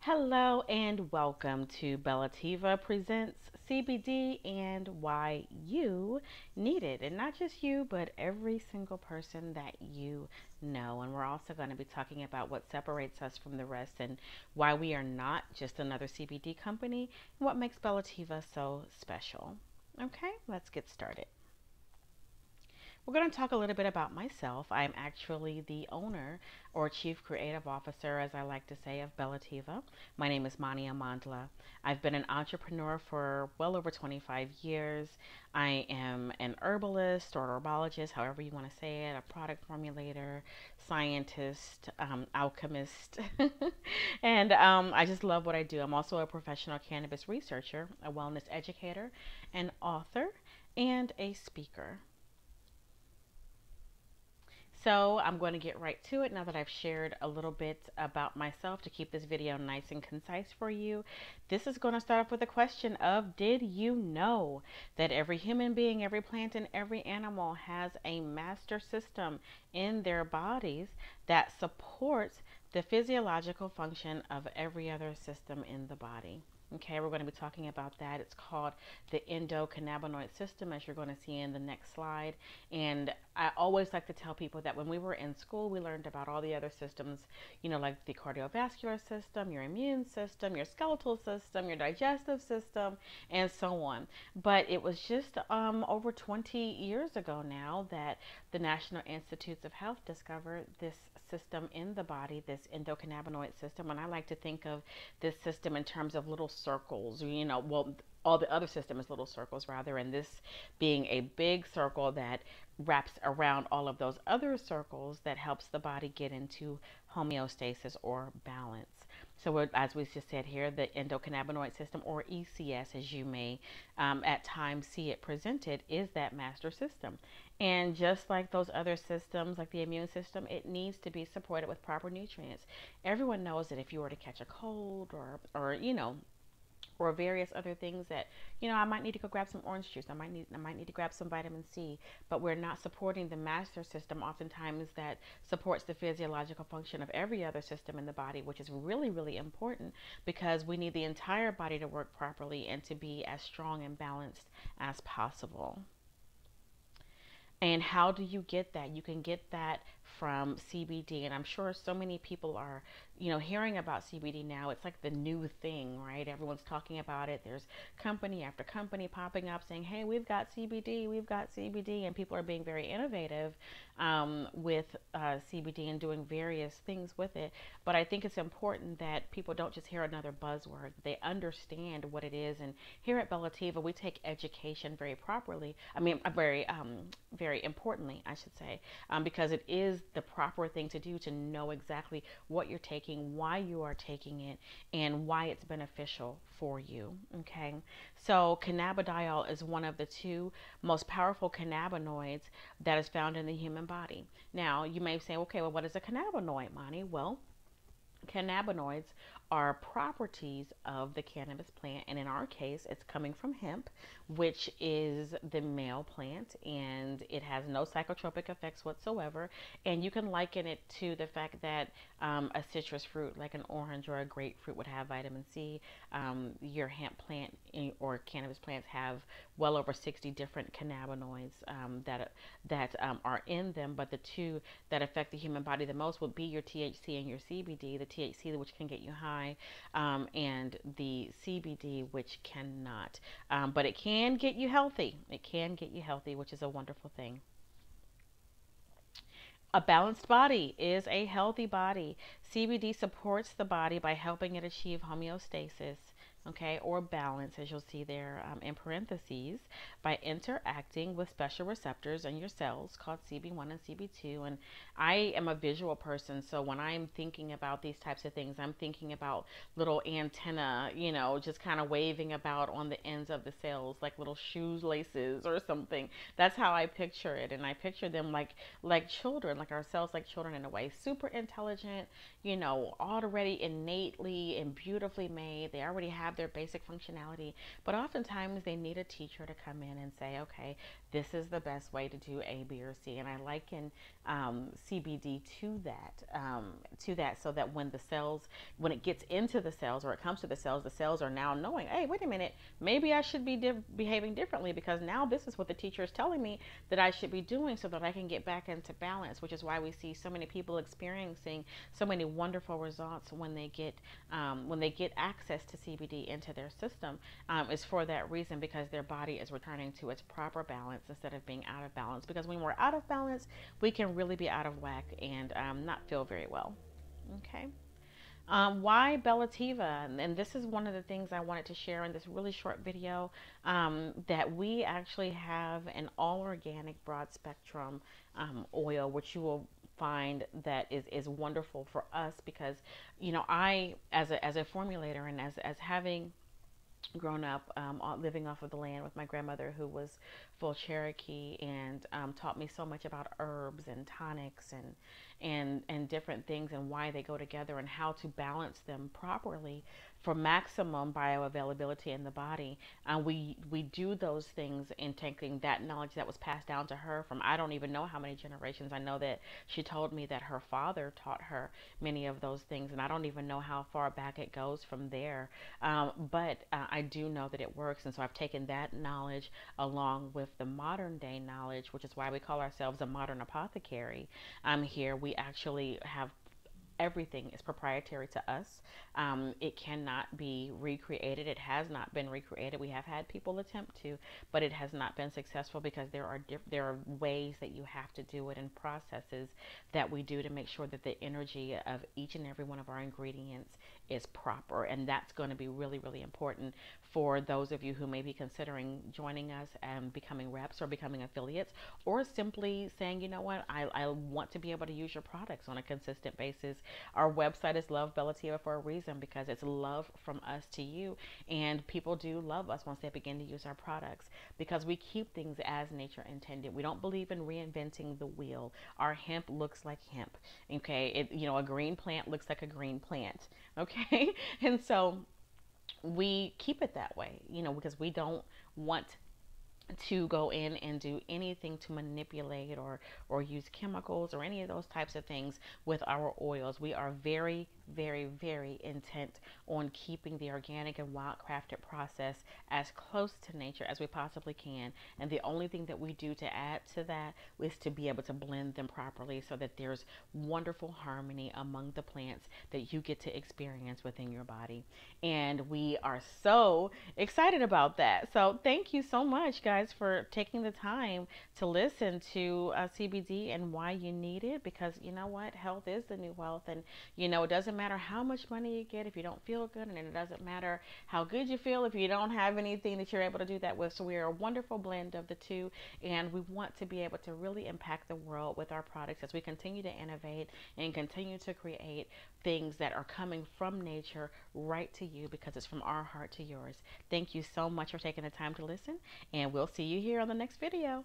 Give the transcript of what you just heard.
Hello and welcome to Bellativa Presents CBD and why you need it. And not just you, but every single person that you know. And we're also going to be talking about what separates us from the rest and why we are not just another CBD company and what makes Bellativa so special. Okay, let's get started. We're going to talk a little bit about myself. I'm actually the owner or chief creative officer, as I like to say, of Bellativa. My name is Mania Mandla. I've been an entrepreneur for well over 25 years. I am an herbalist or herbologist, however you want to say it, a product formulator, scientist, alchemist, and I just love what I do. I'm also a professional cannabis researcher, a wellness educator, an author, and a speaker. So I'm going to get right to it now that I've shared a little bit about myself to keep this video nice and concise for you. This is going to start off with a question of, did you know that every human being, every plant, and every animal has a master system in their bodies that supports the physiological function of every other system in the body? Okay, we're going to be talking about that. It's called the endocannabinoid system, as you're going to see in the next slide. And I always like to tell people that when we were in school, we learned about all the other systems, like the cardiovascular system, your immune system, your skeletal system, your digestive system, and so on. But it was just over 20 years ago now that the National Institutes of Health discovered this system in the body, this endocannabinoid system. And I like to think of this system in terms of little circles, all the other system is little circles rather, and this being a big circle that wraps around all of those other circles that helps the body get into homeostasis or balance. So as we just said here, the endocannabinoid system, or ECS as you may at times see it presented, is that master system. And just like those other systems, like the immune system, it needs to be supported with proper nutrients. Everyone knows that if you were to catch a cold or various other things that I might need to go grab some orange juice, I might need to grab some vitamin C, but we're not supporting the master system oftentimes that supports the physiological function of every other system in the body, which is really, really important because we need the entire body to work properly and to be as strong and balanced as possible. And how do you get that? You can get that from CBD. And I'm sure so many people are, hearing about CBD now. It's like the new thing, right? Everyone's talking about it. There's company after company popping up saying, hey, we've got CBD, we've got CBD. And people are being very innovative with CBD and doing various things with it. But I think it's important that people don't just hear another buzzword. They understand what it is. And here at Bellativa, we take education very properly. Very importantly, I should say, because it is the proper thing to do to know exactly what you're taking, why you are taking it, and why it's beneficial for you. Okay, so cannabidiol is one of the two most powerful cannabinoids that is found in the human body. Now, you may say, okay, well, what is a cannabinoid, Monty? Well, cannabinoids are properties of the cannabis plant, and in our case, it's coming from hemp, which is the male plant, and it has no psychotropic effects whatsoever. And you can liken it to the fact that a citrus fruit, like an orange or a grapefruit, would have vitamin C. Your hemp plant or cannabis plants have well over 60 different cannabinoids that are in them, but the two that affect the human body the most would be your THC and your CBD. The THC, which can get you high, and the CBD, which cannot. But it can get you healthy. It can get you healthy, which is a wonderful thing. A balanced body is a healthy body. CBD supports the body by helping it achieve homeostasis, okay, or balance, as you'll see there in parentheses, by interacting with special receptors in your cells called CB1 and CB2. And I am a visual person, so when I'm thinking about these types of things, I'm thinking about little antenna, just kind of waving about on the ends of the cells, like little shoelaces or something. That's how I picture it, and I picture them like children, like ourselves, like children in a way, super intelligent, already innately and beautifully made. They already have their basic functionality, but oftentimes they need a teacher to come in and say, okay, this is the best way to do A, B, or C. And I liken CBD to that, so that when the cells, when it gets into the cells or it comes to the cells are now knowing, hey, wait a minute, maybe I should be behaving differently, because now this is what the teacher is telling me that I should be doing, so that I can get back into balance. Which is why we see so many people experiencing so many wonderful results when they get access to CBD into their system. Is for that reason, because their body is returning to its proper balance instead of being out of balance. Because when we're out of balance, we can really be out of whack and not feel very well. Okay. Why Bellativa? And this is one of the things I wanted to share in this really short video, that we actually have an all organic broad spectrum oil, which you will find that is wonderful for us, because I, as a formulator, and as having grown up living off of the land with my grandmother, who was full Cherokee, and taught me so much about herbs and tonics and different things, and why they go together, and how to balance them properly for maximum bioavailability in the body. We do those things in taking that knowledge that was passed down to her from, I don't even know how many generations. I know that she told me that her father taught her many of those things, and I don't even know how far back it goes from there. But I do know that it works, and so I've taken that knowledge along with the modern day knowledge, which is why we call ourselves a modern apothecary. Here we actually have everything is proprietary to us. It cannot be recreated. It has not been recreated. We have had people attempt to, but it has not been successful, because there are ways that you have to do it, and processes that we do to make sure that the energy of each and every one of our ingredients is proper. And that's going to be really, really important for those of you who may be considering joining us and becoming reps or becoming affiliates, or simply saying, you know what, I want to be able to use your products on a consistent basis. Our website is Love Bellativa for a reason, because it's love from us to you. And people do love us once they begin to use our products, because we keep things as nature intended. We don't believe in reinventing the wheel. Our hemp looks like hemp. Okay. A green plant looks like a green plant. Okay. And so we keep it that way, because we don't want to go in and do anything to manipulate or use chemicals or any of those types of things with our oils. We are very, very, very intent on keeping the organic and wild crafted process as close to nature as we possibly can. And the only thing that we do to add to that is to be able to blend them properly, so that there's wonderful harmony among the plants that you get to experience within your body. And we are so excited about that. So thank you so much, guys, for taking the time to listen to CBD and why you need it. Because you know what, health is the new wealth. And it doesn't matter how much money you get if you don't feel good, and it doesn't matter how good you feel if you don't have anything that you're able to do that with. So we are a wonderful blend of the two, and we want to be able to really impact the world with our products as we continue to innovate and continue to create things that are coming from nature right to you, because it's from our heart to yours. Thank you so much for taking the time to listen, and we'll see you here on the next video.